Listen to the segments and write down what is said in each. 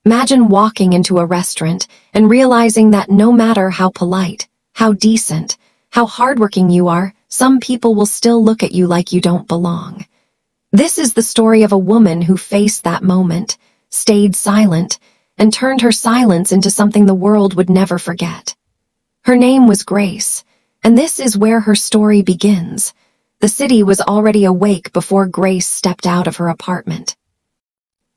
Imagine walking into a restaurant and realizing that no matter how polite, how decent, how hardworking you are, some people will still look at you like you don't belong. This is the story of a woman who faced that moment, stayed silent, and turned her silence into something the world would never forget. Her name was Grace, and this is where her story begins. The city was already awake before Grace stepped out of her apartment.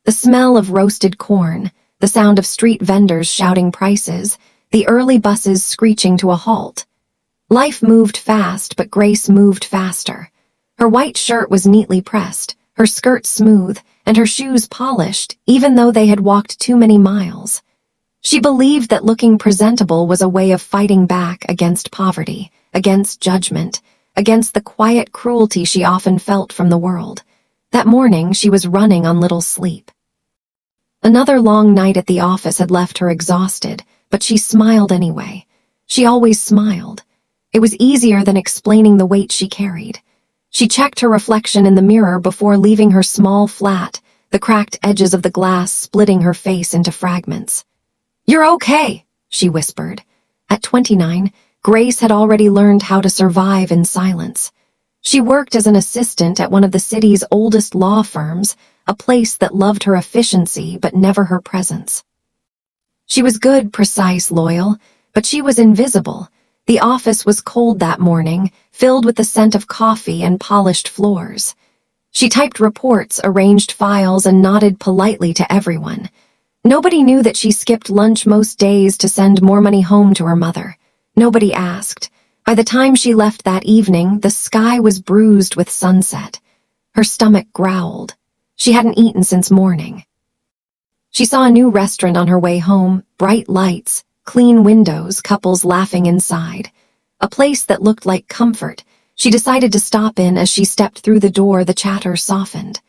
The smell of roasted corn, the sound of street vendors shouting prices, the early buses screeching to a halt. Life moved fast, but Grace moved faster. Her white shirt was neatly pressed, her skirt smooth, and her shoes polished, even though they had walked too many miles. She believed that looking presentable was a way of fighting back against poverty, against judgment, against the quiet cruelty she often felt from the world. That morning, she was running on little sleep. Another long night at the office had left her exhausted, but she smiled anyway. She always smiled. It was easier than explaining the weight she carried. She checked her reflection in the mirror before leaving her small flat, the cracked edges of the glass splitting her face into fragments. "You're okay," she whispered. At 29, Grace had already learned how to survive in silence. She worked as an assistant at one of the city's oldest law firms, a place that loved her efficiency but never her presence. She was good, precise, loyal, but she was invisible. The office was cold that morning, filled with the scent of coffee and polished floors. She typed reports, arranged files, and nodded politely to everyone. Nobody knew that she skipped lunch most days to send more money home to her mother. Nobody asked. By the time she left that evening, the sky was bruised with sunset. Her stomach growled. She hadn't eaten since morning. She saw a new restaurant on her way home, bright lights, clean windows, couples laughing inside. A place that looked like comfort. She decided to stop in. As she stepped through the door, the chatter softened.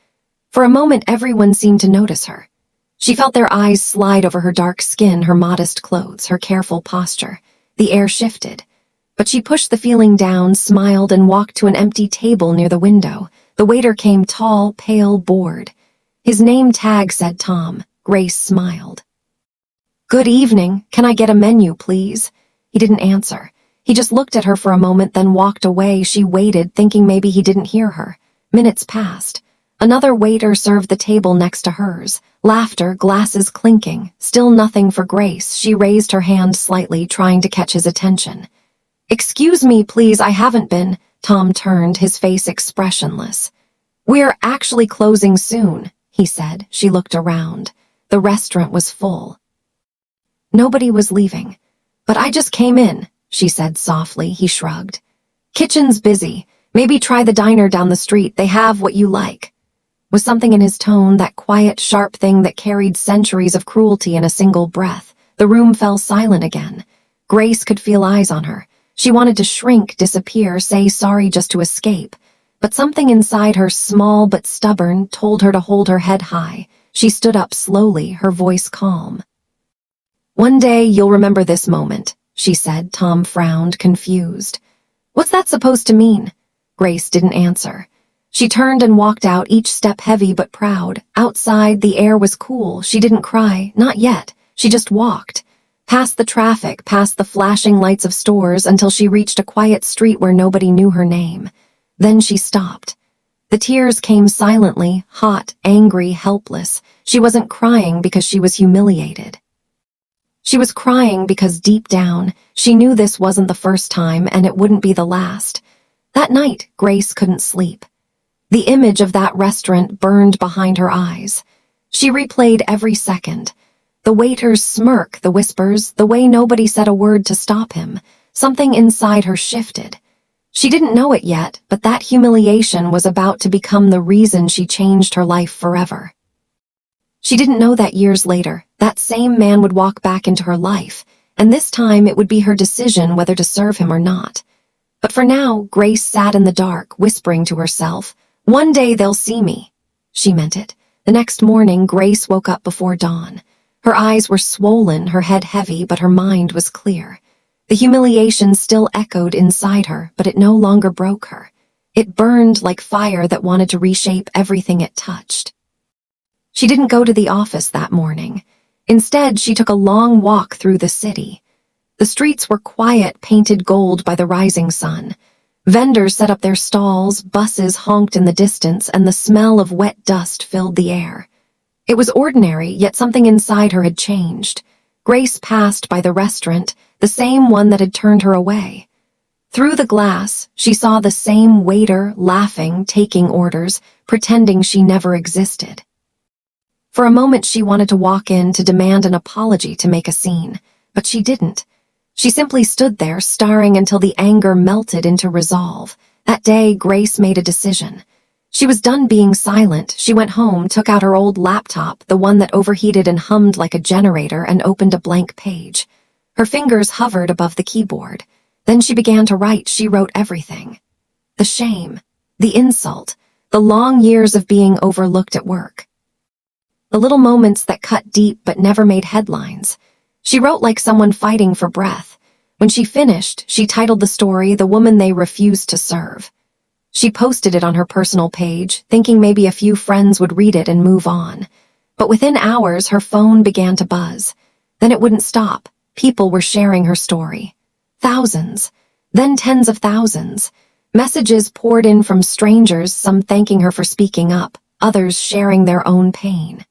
For a moment, everyone seemed to notice her. She felt their eyes slide over her dark skin, her modest clothes, her careful posture. The air shifted. But she pushed the feeling down, smiled, and walked to an empty table near the window. The waiter came tall, pale, bored. His name tag said Tom. Grace smiled. "Good evening. Can I get a menu, please?" He didn't answer. He just looked at her for a moment, then walked away. She waited, thinking maybe he didn't hear her. Minutes passed. Another waiter served the table next to hers. Laughter, glasses clinking. Still nothing for Grace. She raised her hand slightly, trying to catch his attention. "Excuse me, please, I haven't been." Tom turned, his face expressionless. "We're actually closing soon," he said. She looked around. The restaurant was full. Nobody was leaving. "But I just came in," she said softly. He shrugged. "Kitchen's busy. Maybe try the diner down the street. They have what you like." Was something in his tone, that quiet, sharp thing that carried centuries of cruelty in a single breath. The room fell silent again. Grace could feel eyes on her. She wanted to shrink, disappear, say sorry just to escape. But something inside her, small but stubborn, told her to hold her head high. She stood up slowly, her voice calm. "One day you'll remember this moment," she said. Tom frowned, confused. "What's that supposed to mean?" Grace didn't answer. She turned and walked out, each step heavy but proud. Outside, the air was cool. She didn't cry, not yet. She just walked. Past the traffic, past the flashing lights of stores, until she reached a quiet street where nobody knew her name. Then she stopped. The tears came silently, hot, angry, helpless. She wasn't crying because she was humiliated. She was crying because deep down, she knew this wasn't the first time and it wouldn't be the last. That night, Grace couldn't sleep. The image of that restaurant burned behind her eyes. She replayed every second. The waiter's smirk, the whispers, the way nobody said a word to stop him. Something inside her shifted. She didn't know it yet, but that humiliation was about to become the reason she changed her life forever. She didn't know that years later, that same man would walk back into her life, and this time it would be her decision whether to serve him or not. But for now, Grace sat in the dark, whispering to herself, "One day they'll see me." She meant it. The next morning, Grace woke up before dawn. Her eyes were swollen, her head heavy, but her mind was clear. The humiliation still echoed inside her, but it no longer broke her. It burned like fire that wanted to reshape everything it touched. She didn't go to the office that morning. Instead, she took a long walk through the city. The streets were quiet, painted gold by the rising sun. Vendors set up their stalls, buses honked in the distance, and the smell of wet dust filled the air. It was ordinary, yet something inside her had changed. Grace passed by the restaurant, the same one that had turned her away. Through the glass, she saw the same waiter, laughing, taking orders, pretending she never existed. For a moment she wanted to walk in to demand an apology, to make a scene, but she didn't. She simply stood there, staring until the anger melted into resolve. That day, Grace made a decision. She was done being silent. She went home, took out her old laptop, the one that overheated and hummed like a generator, and opened a blank page. Her fingers hovered above the keyboard. Then she began to write. She wrote everything. The shame, the insult, the long years of being overlooked at work. The little moments that cut deep but never made headlines. She wrote like someone fighting for breath. When she finished, she titled the story, "The Woman They Refused to Serve." She posted it on her personal page, thinking maybe a few friends would read it and move on. But within hours, her phone began to buzz. Then it wouldn't stop. People were sharing her story. Thousands, then tens of thousands. Messages poured in from strangers, some thanking her for speaking up, others sharing their own pain.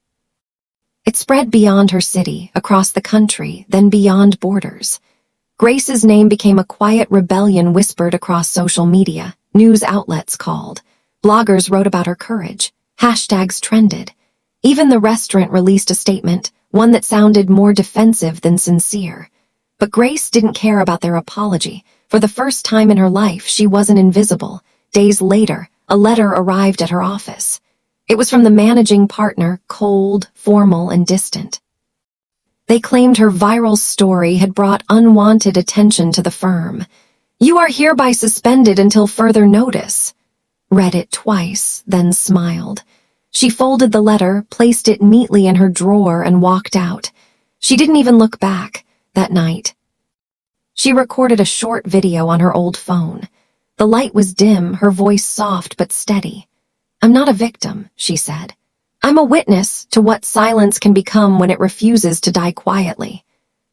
It spread beyond her city, across the country, then beyond borders. Grace's name became a quiet rebellion whispered across social media. News outlets called. Bloggers wrote about her courage. Hashtags trended. Even the restaurant released a statement, one that sounded more defensive than sincere. But Grace didn't care about their apology. For the first time in her life, she wasn't invisible. Days later, a letter arrived at her office. It was from the managing partner, cold, formal, and distant. They claimed her viral story had brought unwanted attention to the firm. "You are hereby suspended until further notice." Read it twice, then smiled. She folded the letter, placed it neatly in her drawer, and walked out. She didn't even look back. That night, she recorded a short video on her old phone. The light was dim, her voice soft but steady. "I'm not a victim," she said. "I'm a witness to what silence can become when it refuses to die quietly."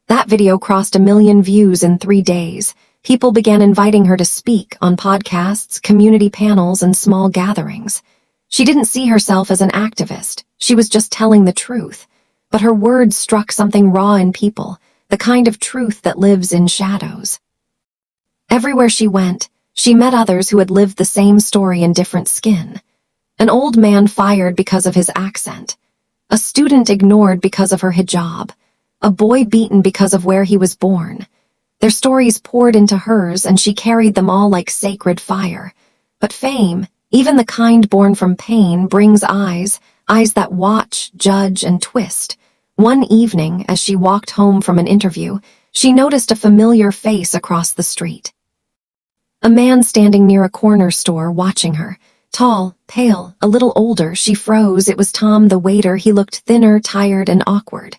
That video crossed 1 million views in 3 days. People began inviting her to speak on podcasts, community panels, and small gatherings. She didn't see herself as an activist. She was just telling the truth. But her words struck something raw in people, the kind of truth that lives in shadows. Everywhere she went, she met others who had lived the same story in different skin. An old man fired because of his accent. A student ignored because of her hijab. A boy beaten because of where he was born. Their stories poured into hers, and she carried them all like sacred fire. But fame, even the kind born from pain, brings eyes that watch, judge, and twist. One evening, as she walked home from an interview, she noticed a familiar face across the street. A man standing near a corner store watching her. Tall, pale, a little older. She froze. It was Tom, the waiter. He looked thinner, tired, and awkward.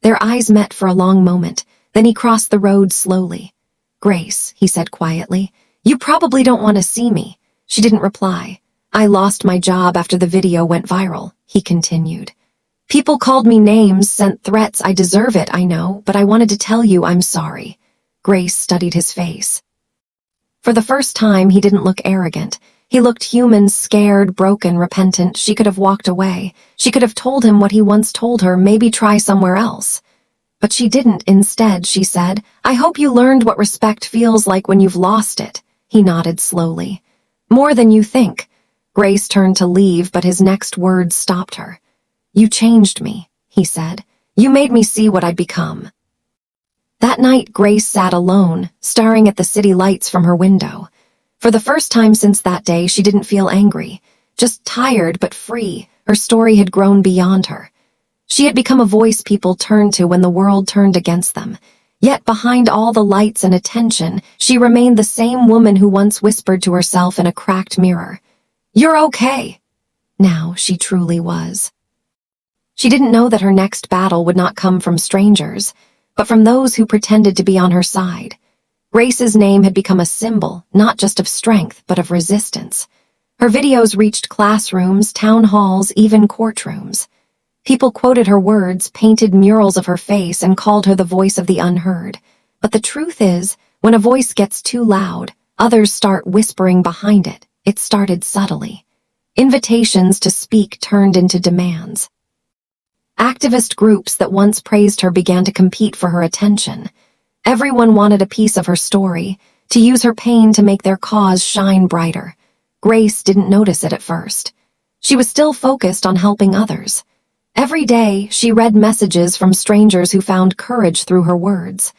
Their eyes met for a long moment. Then he crossed the road slowly. "Grace," he said quietly, "you probably don't want to see me." She didn't reply. "I lost my job after the video went viral," he continued. "People called me names, sent threats. I deserve it, I know, but I wanted to tell you I'm sorry." Grace studied his face. For the first time, he didn't look arrogant. He looked human, scared, broken, repentant. She could have walked away. She could have told him what he once told her, maybe try somewhere else. But she didn't. Instead, she said, "I hope you learned what respect feels like when you've lost it." He nodded slowly. "More than you think." Grace turned to leave, but his next words stopped her. "You changed me," he said. "You made me see what I'd become." That night, Grace sat alone, staring at the city lights from her window. For the first time since that day, she didn't feel angry, just tired but free. Her story had grown beyond her. She had become a voice people turned to when the world turned against them. Yet behind all the lights and attention, she remained the same woman who once whispered to herself in a cracked mirror, "You're okay." Now she truly was. She didn't know that her next battle would not come from strangers, but from those who pretended to be on her side. Grace's name had become a symbol, not just of strength, but of resistance. Her videos reached classrooms, town halls, even courtrooms. People quoted her words, painted murals of her face, and called her the voice of the unheard. But the truth is, when a voice gets too loud, others start whispering behind it. It started subtly. Invitations to speak turned into demands. Activist groups that once praised her began to compete for her attention. Everyone wanted a piece of her story, to use her pain to make their cause shine brighter. Grace didn't notice it at first. She was still focused on helping others. Every day, she read messages from strangers who found courage through her words.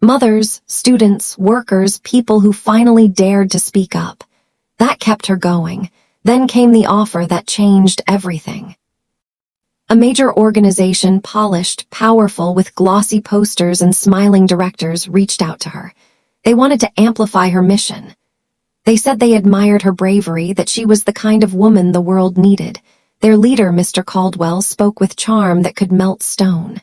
Mothers, students, workers, people who finally dared to speak up. That kept her going. Then came the offer that changed everything. A major organization, polished, powerful, with glossy posters and smiling directors, reached out to her. They wanted to amplify her mission. They said they admired her bravery, that she was the kind of woman the world needed. Their leader, Mr. Caldwell, spoke with charm that could melt stone.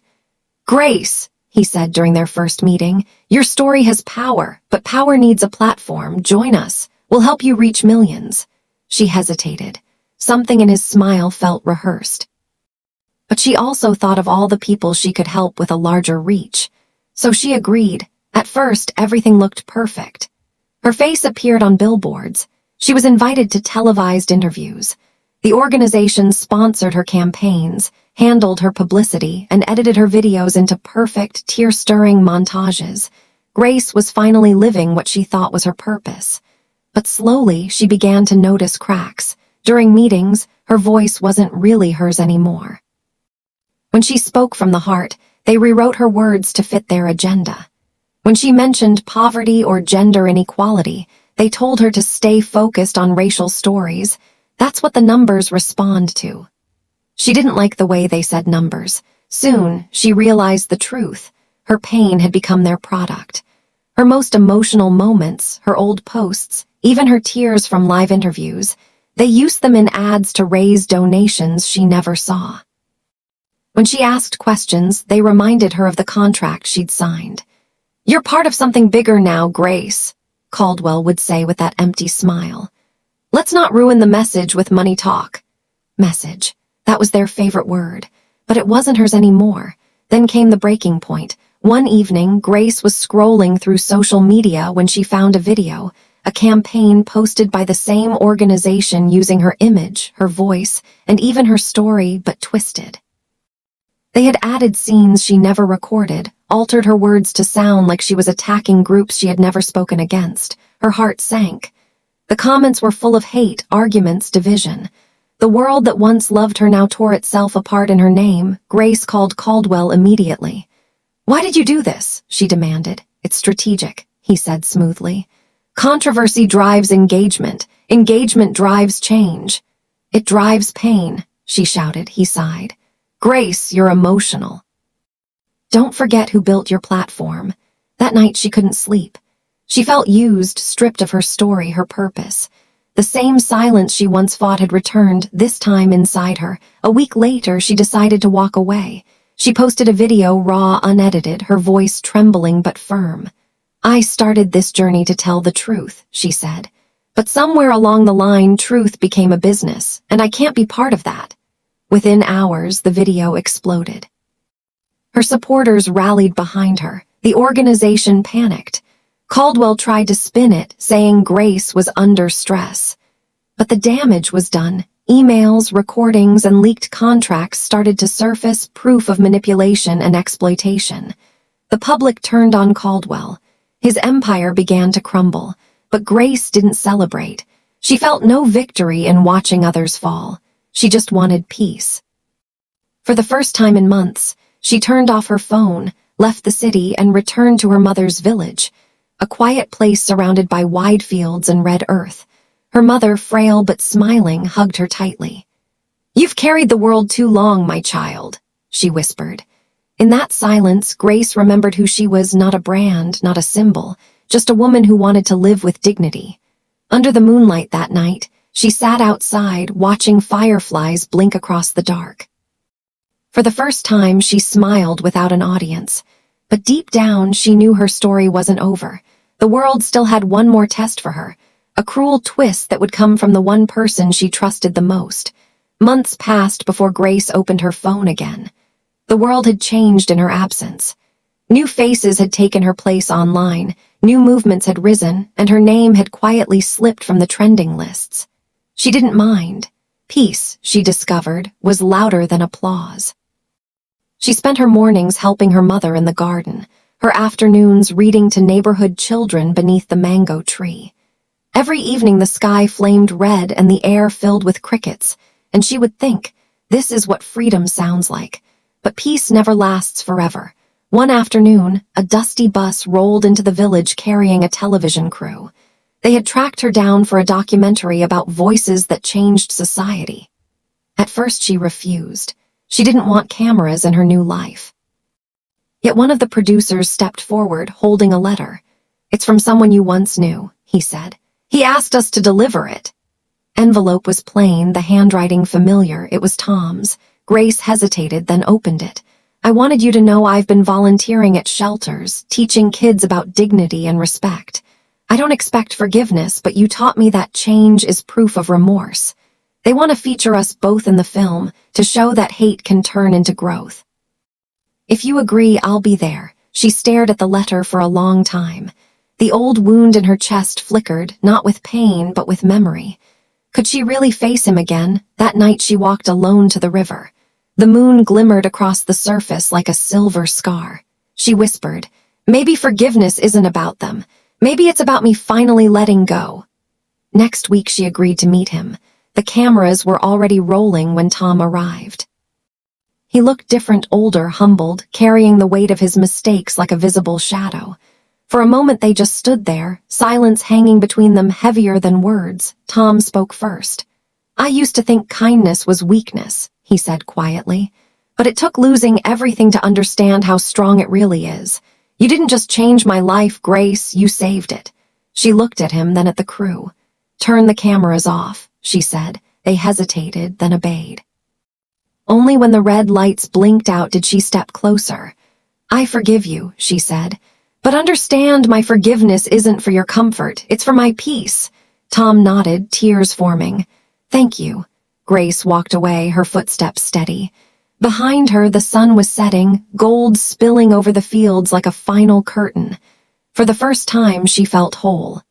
"Grace," he said during their first meeting, "your story has power, but power needs a platform. Join us. We'll help you reach millions." She hesitated. Something in his smile felt rehearsed. But she also thought of all the people she could help with a larger reach. So she agreed. At first, everything looked perfect. Her face appeared on billboards. She was invited to televised interviews. The organization sponsored her campaigns, handled her publicity, and edited her videos into perfect, tear-stirring montages. Grace was finally living what she thought was her purpose. But slowly, she began to notice cracks. During meetings, her voice wasn't really hers anymore. When she spoke from the heart, they rewrote her words to fit their agenda. When she mentioned poverty or gender inequality, they told her to stay focused on racial stories. That's what the numbers respond to. She didn't like the way they said numbers. Soon, she realized the truth. Her pain had become their product. Her most emotional moments, her old posts, even her tears from live interviews, they used them in ads to raise donations she never saw. When she asked questions, they reminded her of the contract she'd signed. "You're part of something bigger now, Grace," Caldwell would say with that empty smile. "Let's not ruin the message with money talk." Message. That was their favorite word. But it wasn't hers anymore. Then came the breaking point. One evening, Grace was scrolling through social media when she found a video, a campaign posted by the same organization using her image, her voice, and even her story, but twisted. They had added scenes she never recorded, altered her words to sound like she was attacking groups she had never spoken against. Her heart sank. The comments were full of hate, arguments, division. The world that once loved her now tore itself apart in her name. Grace called Caldwell immediately. "Why did you do this?" she demanded. "It's strategic," he said smoothly. "Controversy drives engagement. Engagement drives change." "It drives pain," she shouted. He sighed. "Grace, you're emotional. Don't forget who built your platform." That night she couldn't sleep. She felt used, stripped of her story, her purpose. The same silence she once fought had returned, this time inside her. A week later, she decided to walk away. She posted a video, raw, unedited, her voice trembling but firm. "I started this journey to tell the truth," she said. "But somewhere along the line, truth became a business, and I can't be part of that." Within hours, the video exploded. Her supporters rallied behind her. The organization panicked. Caldwell tried to spin it, saying Grace was under stress. But the damage was done. Emails, recordings, and leaked contracts started to surface, proof of manipulation and exploitation. The public turned on Caldwell. His empire began to crumble, but Grace didn't celebrate. She felt no victory in watching others fall. She just wanted peace. For the first time in months, she turned off her phone, left the city, and returned to her mother's village, a quiet place surrounded by wide fields and red earth. Her mother, frail but smiling, hugged her tightly. "You've carried the world too long, my child," she whispered. In that silence, Grace remembered who she was, not a brand, not a symbol, just a woman who wanted to live with dignity. Under the moonlight that night, she sat outside, watching fireflies blink across the dark. For the first time, she smiled without an audience. But deep down, she knew her story wasn't over. The world still had one more test for her, a cruel twist that would come from the one person she trusted the most. Months passed before Grace opened her phone again. The world had changed in her absence. New faces had taken her place online, new movements had risen, and her name had quietly slipped from the trending lists. She didn't mind. Peace, she discovered, was louder than applause. She spent her mornings helping her mother in the garden, her afternoons reading to neighborhood children beneath the mango tree. Every evening the sky flamed red and the air filled with crickets, and she would think, this is what freedom sounds like. But peace never lasts forever. One afternoon, a dusty bus rolled into the village carrying a television crew. They had tracked her down for a documentary about voices that changed society. At first she refused. She didn't want cameras in her new life. Yet one of the producers stepped forward, holding a letter. "It's from someone you once knew," he said. "He asked us to deliver it." Envelope was plain, the handwriting familiar. It was Tom's. Grace hesitated, then opened it. "I wanted you to know I've been volunteering at shelters, teaching kids about dignity and respect. I don't expect forgiveness, but you taught me that change is proof of remorse. They want to feature us both in the film, to show that hate can turn into growth. If you agree, I'll be there." She stared at the letter for a long time. The old wound in her chest flickered, not with pain, but with memory. Could she really face him again? That night she walked alone to the river. The moon glimmered across the surface like a silver scar. She whispered, "Maybe forgiveness isn't about them. Maybe it's about me finally letting go." Next week she agreed to meet him. The cameras were already rolling when Tom arrived. He looked different, older, humbled, carrying the weight of his mistakes like a visible shadow. For a moment they just stood there, silence hanging between them heavier than words. Tom spoke first. "I used to think kindness was weakness," he said quietly. "But it took losing everything to understand how strong it really is. You didn't just change my life, Grace, you saved it." She looked at him, then at the crew. "Turn the cameras off," she said. They hesitated, then obeyed. Only when the red lights blinked out did she step closer. "I forgive you," she said. "But understand, my forgiveness isn't for your comfort, it's for my peace." Tom nodded, tears forming. "Thank you." Grace walked away, her footsteps steady. Behind her, the sun was setting, gold spilling over the fields like a final curtain. For the first time, she felt whole.